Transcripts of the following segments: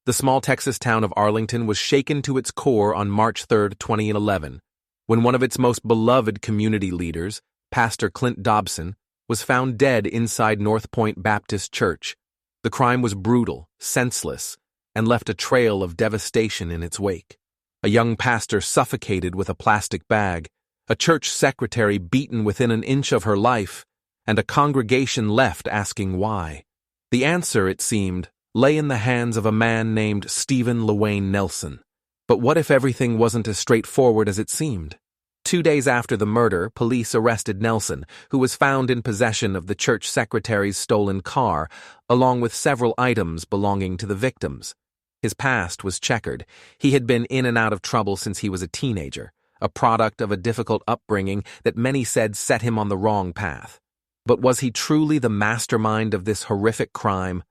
The small Texas town of Arlington was shaken to its core on March 3, 2011, when one of its most beloved community leaders, Pastor Clint Dobson, was found dead inside NorthPointe Baptist Church. The crime was brutal, senseless, and left a trail of devastation in its wake. A young pastor suffocated with a plastic bag, a church secretary beaten within an inch of her life, and a congregation left asking why. The answer, it seemed, lay in the hands of a man named Lawayne Nelson. But what if everything wasn't as straightforward as it seemed? 2 days after the murder, police arrested Nelson, who was found in possession of the church secretary's stolen car, along with several items belonging to the victims. His past was checkered. He had been in and out of trouble since he was a teenager, a product of a difficult upbringing that many said set him on the wrong path. But was he truly the mastermind of this horrific crime,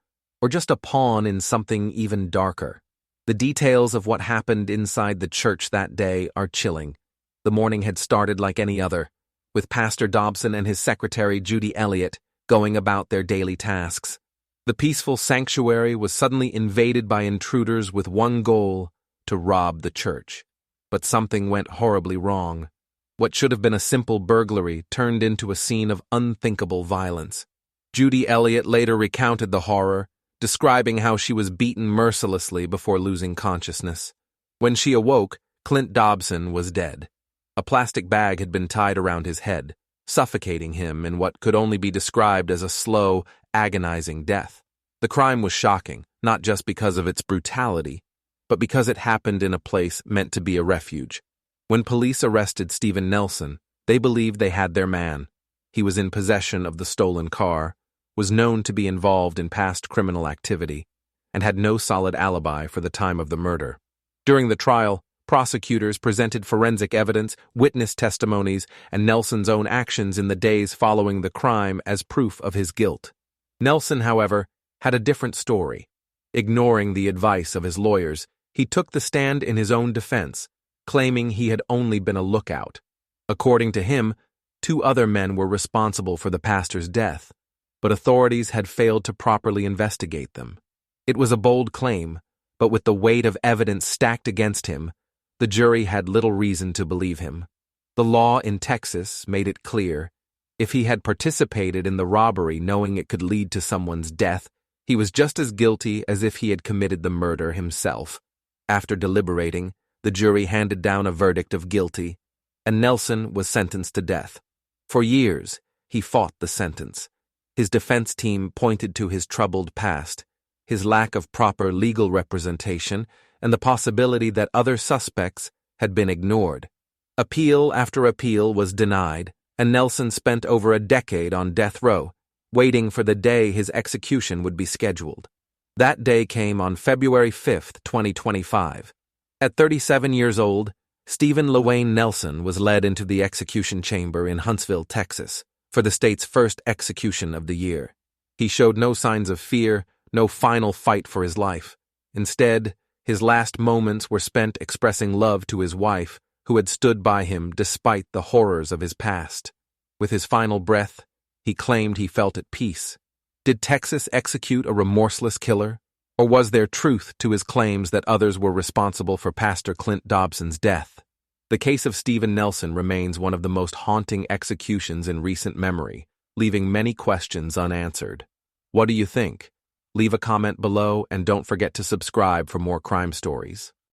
or just a pawn in something even darker? The details of what happened inside the church that day are chilling. The morning had started like any other, with Pastor Dobson and his secretary Judy Elliott going about their daily tasks. The peaceful sanctuary was suddenly invaded by intruders with one goal: to rob the church. But something went horribly wrong. What should have been a simple burglary turned into a scene of unthinkable violence. Judy Elliott later recounted the horror, describing how she was beaten mercilessly before losing consciousness. When she awoke, Clint Dobson was dead. A plastic bag had been tied around his head, suffocating him in what could only be described as a slow, agonizing death. The crime was shocking, not just because of its brutality, but because it happened in a place meant to be a refuge. When police arrested Stephen Nelson, they believed they had their man. He was in possession of the stolen car, was known to be involved in past criminal activity, and had no solid alibi for the time of the murder. During the trial, prosecutors presented forensic evidence, witness testimonies, and Nelson's own actions in the days following the crime as proof of his guilt. Nelson, however, had a different story. Ignoring the advice of his lawyers, he took the stand in his own defense, claiming he had only been a lookout. According to him, 2 other men were responsible for the pastor's death, but authorities had failed to properly investigate them. It was a bold claim, but with the weight of evidence stacked against him, the jury had little reason to believe him. The law in Texas made it clear, if he had participated in the robbery knowing it could lead to someone's death, he was just as guilty as if he had committed the murder himself. After deliberating, the jury handed down a verdict of guilty, and Nelson was sentenced to death. For years, he fought the sentence. His defense team pointed to his troubled past, his lack of proper legal representation, and the possibility that other suspects had been ignored. Appeal after appeal was denied, and Nelson spent over a decade on death row, waiting for the day his execution would be scheduled. That day came on February 5, 2025. At 37 years old, Lawayne Nelson was led into the execution chamber in Huntsville, Texas, for the state's first execution of the year. He showed no signs of fear, no final fight for his life. Instead, his last moments were spent expressing love to his wife, who had stood by him despite the horrors of his past. With his final breath, he claimed he felt at peace. Did Texas execute a remorseless killer? Or was there truth to his claims that others were responsible for Pastor Clint Dobson's death? The case of Stephen Nelson remains one of the most haunting executions in recent memory, leaving many questions unanswered. What do you think? Leave a comment below and don't forget to subscribe for more crime stories.